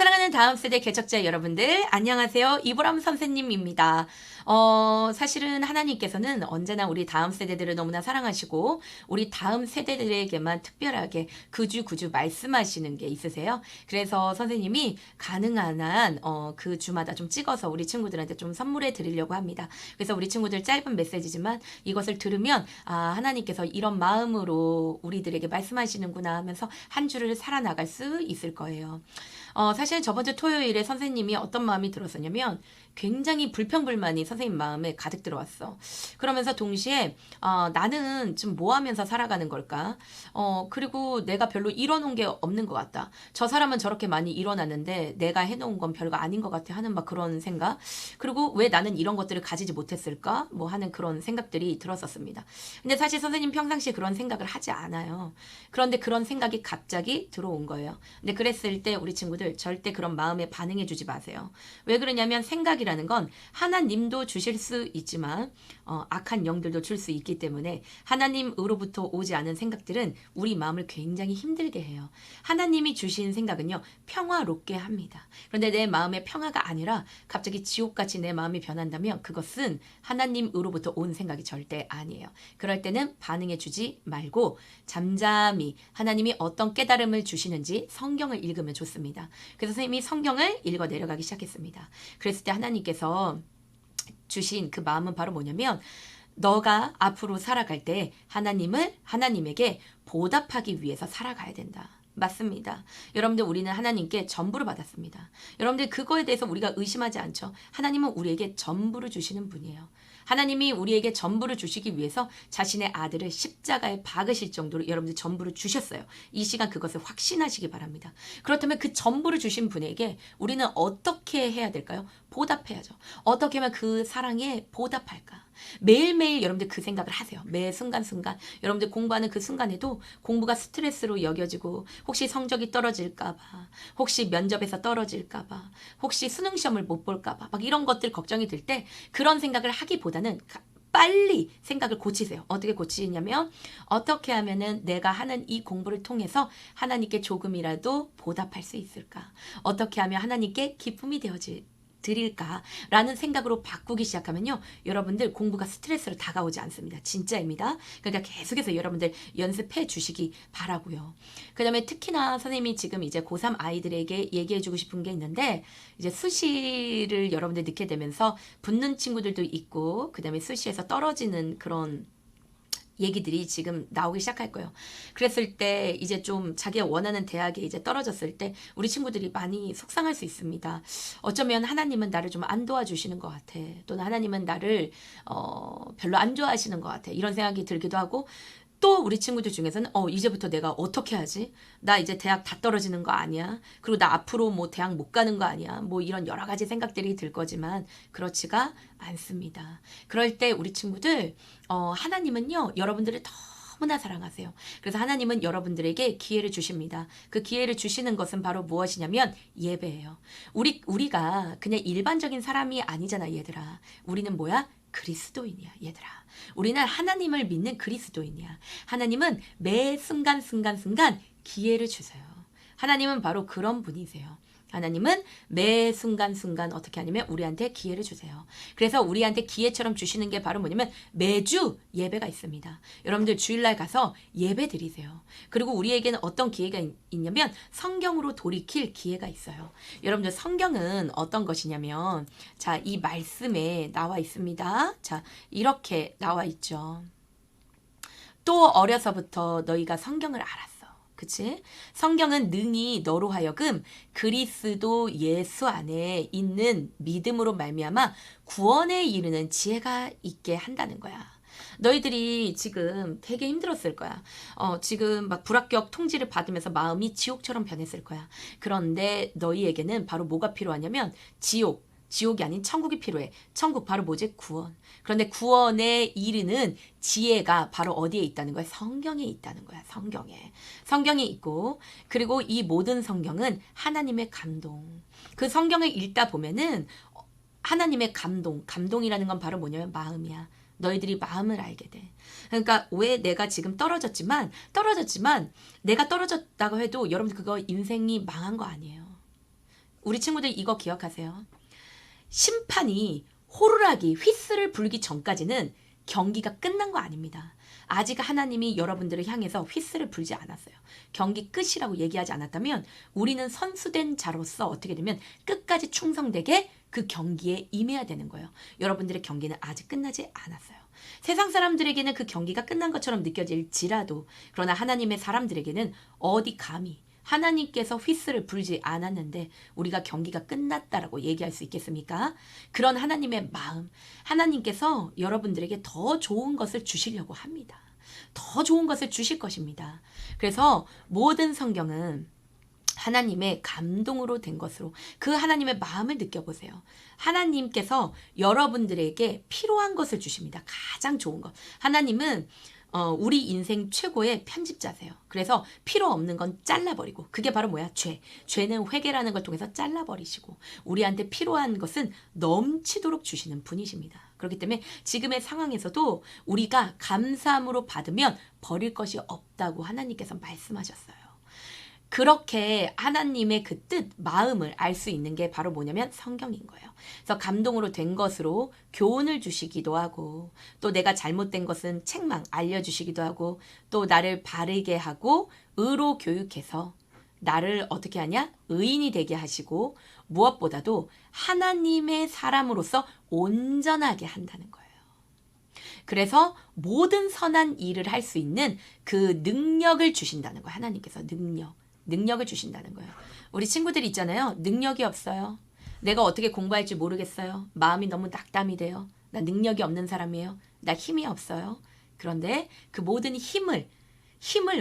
사랑하는 다음 세대 개척자 여러분들, 안녕하세요. 이보람 선생님입니다. 사실은 하나님께서는 언제나 우리 다음 세대들을 너무나 사랑하시고, 우리 다음 세대들에게만 특별하게 구주 말씀하시는 게 있으세요. 그래서 선생님이 가능한 한, 그 주마다 좀 찍어서 우리 친구들한테 좀 선물해 드리려고 합니다. 그래서 우리 친구들 짧은 메시지지만 이것을 들으면, 하나님께서 이런 마음으로 우리들에게 말씀하시는구나 하면서 한 주를 살아나갈 수 있을 거예요. 사실 저번 주 토요일에 선생님이 어떤 마음이 들었었냐면 굉장히 불평불만이 선생님 마음에 가득 들어왔어. 그러면서 동시에 나는 좀 뭐 하면서 살아가는 걸까? 그리고 내가 별로 이뤄놓은 게 없는 것 같다. 저 사람은 저렇게 많이 일어났는데 내가 해놓은 건 별거 아닌 것 같아 하는 막 그런 생각. 그리고 왜 나는 이런 것들을 가지지 못했을까? 뭐 하는 그런 생각들이 들었었습니다. 근데 사실 선생님 평상시에 그런 생각을 하지 않아요. 그런데 그런 생각이 갑자기 들어온 거예요. 근데 그랬을 때 우리 친구들 절대 그런 마음에 반응해 주지 마세요. 왜 그러냐면 생각이라는 건 하나님도 주실 수 있지만 악한 영들도 줄 수 있기 때문에 하나님으로부터 오지 않은 생각들은 우리 마음을 굉장히 힘들게 해요. 하나님이 주신 생각은요, 평화롭게 합니다. 그런데 내 마음의 평화가 아니라 갑자기 지옥같이 내 마음이 변한다면 그것은 하나님으로부터 온 생각이 절대 아니에요. 그럴 때는 반응해 주지 말고 잠잠히 하나님이 어떤 깨달음을 주시는지 성경을 읽으면 좋습니다. 그래서 선생님이 성경을 읽어 내려가기 시작했습니다. 그랬을 때 하나님께서 주신 그 마음은 바로 뭐냐면, 너가 앞으로 살아갈 때 하나님에게 보답하기 위해서 살아가야 된다. 맞습니다. 여러분들, 우리는 하나님께 전부를 받았습니다. 여러분들, 그거에 대해서 우리가 의심하지 않죠. 하나님은 우리에게 전부를 주시는 분이에요. 하나님이 우리에게 전부를 주시기 위해서 자신의 아들을 십자가에 박으실 정도로 여러분들 전부를 주셨어요. 이 시간 그것을 확신하시기 바랍니다. 그렇다면 그 전부를 주신 분에게 우리는 어떻게 해야 될까요? 보답해야죠. 어떻게 하면 그 사랑에 보답할까? 매일매일 여러분들 그 생각을 하세요. 매 순간순간. 여러분들 공부하는 그 순간에도 공부가 스트레스로 여겨지고, 혹시 성적이 떨어질까봐, 혹시 면접에서 떨어질까봐, 혹시 수능 시험을 못 볼까봐, 막 이런 것들 걱정이 들 때 그런 생각을 하기보다는 빨리 생각을 고치세요. 어떻게 고치냐면, 어떻게 하면은 내가 하는 이 공부를 통해서 하나님께 조금이라도 보답할 수 있을까? 어떻게 하면 하나님께 기쁨이 드릴까라는 생각으로 바꾸기 시작하면요, 여러분들 공부가 스트레스로 다가오지 않습니다. 진짜입니다. 그러니까 계속해서 여러분들 연습해 주시기 바라고요. 그 다음에 특히나 선생님이 지금 이제 고3 아이들에게 얘기해 주고 싶은 게 있는데, 이제 수시를 여러분들 늦게 되면서 붙는 친구들도 있고, 그 다음에 수시에서 떨어지는 그런 얘기들이 지금 나오기 시작할 거예요. 그랬을 때 이제 좀 자기가 원하는 대학에 이제 떨어졌을 때 우리 친구들이 많이 속상할 수 있습니다. 어쩌면 하나님은 나를 좀 안 도와주시는 것 같아. 또는 하나님은 나를 별로 안 좋아하시는 것 같아. 이런 생각이 들기도 하고, 또 우리 친구들 중에서는 이제부터 내가 어떻게 하지? 나 이제 대학 다 떨어지는 거 아니야? 그리고 나 앞으로 뭐 대학 못 가는 거 아니야? 뭐 이런 여러 가지 생각들이 들 거지만 그렇지가 않습니다. 그럴 때 우리 친구들, 하나님은요, 여러분들을 너무나 사랑하세요. 그래서 하나님은 여러분들에게 기회를 주십니다. 그 기회를 주시는 것은 바로 무엇이냐면 예배예요. 우리가 그냥 일반적인 사람이 아니잖아, 얘들아. 우리는 뭐야? 그리스도인이야, 얘들아. 우리는 하나님을 믿는 그리스도인이야. 하나님은 매 순간 기회를 주세요. 하나님은 바로 그런 분이세요. 하나님은 매 순간 어떻게 하냐면 우리한테 기회를 주세요. 그래서 우리한테 기회처럼 주시는 게 바로 뭐냐면 매주 예배가 있습니다. 여러분들 주일날 가서 예배 드리세요. 그리고 우리에게는 어떤 기회가 있냐면 성경으로 돌이킬 기회가 있어요. 여러분들, 성경은 어떤 것이냐면, 자, 이 말씀에 나와 있습니다. 자, 이렇게 나와 있죠. 또 어려서부터 너희가 성경을 알았어. 그치? 성경은 능히 너로 하여금 그리스도 예수 안에 있는 믿음으로 말미암아 구원에 이르는 지혜가 있게 한다는 거야. 너희들이 지금 되게 힘들었을 거야. 지금 막 불합격 통지를 받으면서 마음이 지옥처럼 변했을 거야. 그런데 너희에게는 바로 뭐가 필요하냐면 지옥이 아닌 천국이 필요해. 천국 바로 뭐지? 구원. 그런데 구원에 이르는 지혜가 바로 어디에 있다는 거야? 성경에 있다는 거야. 성경에 있고, 그리고 이 모든 성경은 하나님의 감동. 그 성경을 읽다 보면은 하나님의 감동이라는 건 바로 뭐냐면 마음이야. 너희들이 마음을 알게 돼. 그러니까 왜 내가 지금 떨어졌지만 내가 떨어졌다고 해도 여러분들 그거 인생이 망한 거 아니에요. 우리 친구들 이거 기억하세요. 심판이 호루라기 휘슬을 불기 전까지는 경기가 끝난 거 아닙니다. 아직 하나님이 여러분들을 향해서 휘슬을 불지 않았어요. 경기 끝이라고 얘기하지 않았다면 우리는 선수된 자로서 어떻게 되면 끝까지 충성되게 그 경기에 임해야 되는 거예요. 여러분들의 경기는 아직 끝나지 않았어요. 세상 사람들에게는 그 경기가 끝난 것처럼 느껴질지라도 그러나 하나님의 사람들에게는 어디 감히 하나님께서 휘슬을 불지 않았는데 우리가 경기가 끝났다라고 얘기할 수 있겠습니까? 그런 하나님의 마음, 하나님께서 여러분들에게 더 좋은 것을 주시려고 합니다. 더 좋은 것을 주실 것입니다. 그래서 모든 성경은 하나님의 감동으로 된 것으로 그 하나님의 마음을 느껴보세요. 하나님께서 여러분들에게 필요한 것을 주십니다. 가장 좋은 것. 하나님은 우리 인생 최고의 편집자세요. 그래서 필요 없는 건 잘라버리고 그게 바로 뭐야? 죄. 죄는 회개라는 걸 통해서 잘라버리시고 우리한테 필요한 것은 넘치도록 주시는 분이십니다. 그렇기 때문에 지금의 상황에서도 우리가 감사함으로 받으면 버릴 것이 없다고 하나님께서 말씀하셨어요. 그렇게 하나님의 그 뜻, 마음을 알 수 있는 게 바로 뭐냐면 성경인 거예요. 그래서 감동으로 된 것으로 교훈을 주시기도 하고 또 내가 잘못된 것은 책망 알려주시기도 하고 또 나를 바르게 하고 의로 교육해서 나를 어떻게 하냐? 의인이 되게 하시고 무엇보다도 하나님의 사람으로서 온전하게 한다는 거예요. 그래서 모든 선한 일을 할 수 있는 그 능력을 주신다는 거예요. 하나님께서 능력을 주신다는 거예요. 우리 친구들 있잖아요. 능력이 없어요. 내가 어떻게 공부할지 모르겠어요. 마음이 너무 낙담이 돼요. 나 능력이 없는 사람이에요. 나 힘이 없어요. 그런데 그 모든 힘을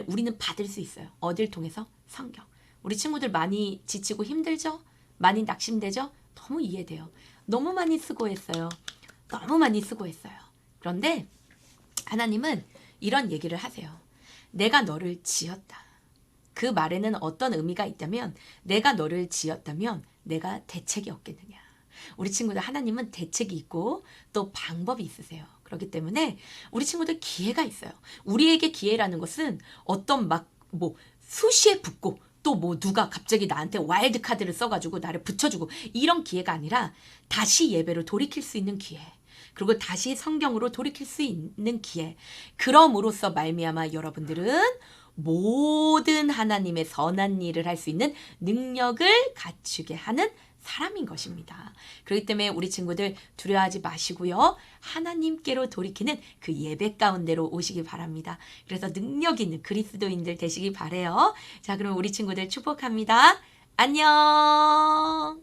우리는 받을 수 있어요. 어딜 통해서? 성경. 우리 친구들 많이 지치고 힘들죠? 많이 낙심되죠? 너무 이해돼요. 너무 많이 수고했어요. 너무 많이 수고했어요. 그런데 하나님은 이런 얘기를 하세요. 내가 너를 지었다. 그 말에는 어떤 의미가 있다면 내가 너를 지었다면 내가 대책이 없겠느냐. 우리 친구들 하나님은 대책이 있고 또 방법이 있으세요. 그렇기 때문에 우리 친구들 기회가 있어요. 우리에게 기회라는 것은 어떤 수시에 붙고 또 누가 갑자기 나한테 와일드 카드를 써가지고 나를 붙여주고 이런 기회가 아니라 다시 예배로 돌이킬 수 있는 기회. 그리고 다시 성경으로 돌이킬 수 있는 기회. 그럼으로써 말미암아 여러분들은 모든 하나님의 선한 일을 할 수 있는 능력을 갖추게 하는 사람인 것입니다. 그렇기 때문에 우리 친구들 두려워하지 마시고요. 하나님께로 돌이키는 그 예배 가운데로 오시기 바랍니다. 그래서 능력 있는 그리스도인들 되시기 바래요. 자, 그럼 우리 친구들 축복합니다. 안녕.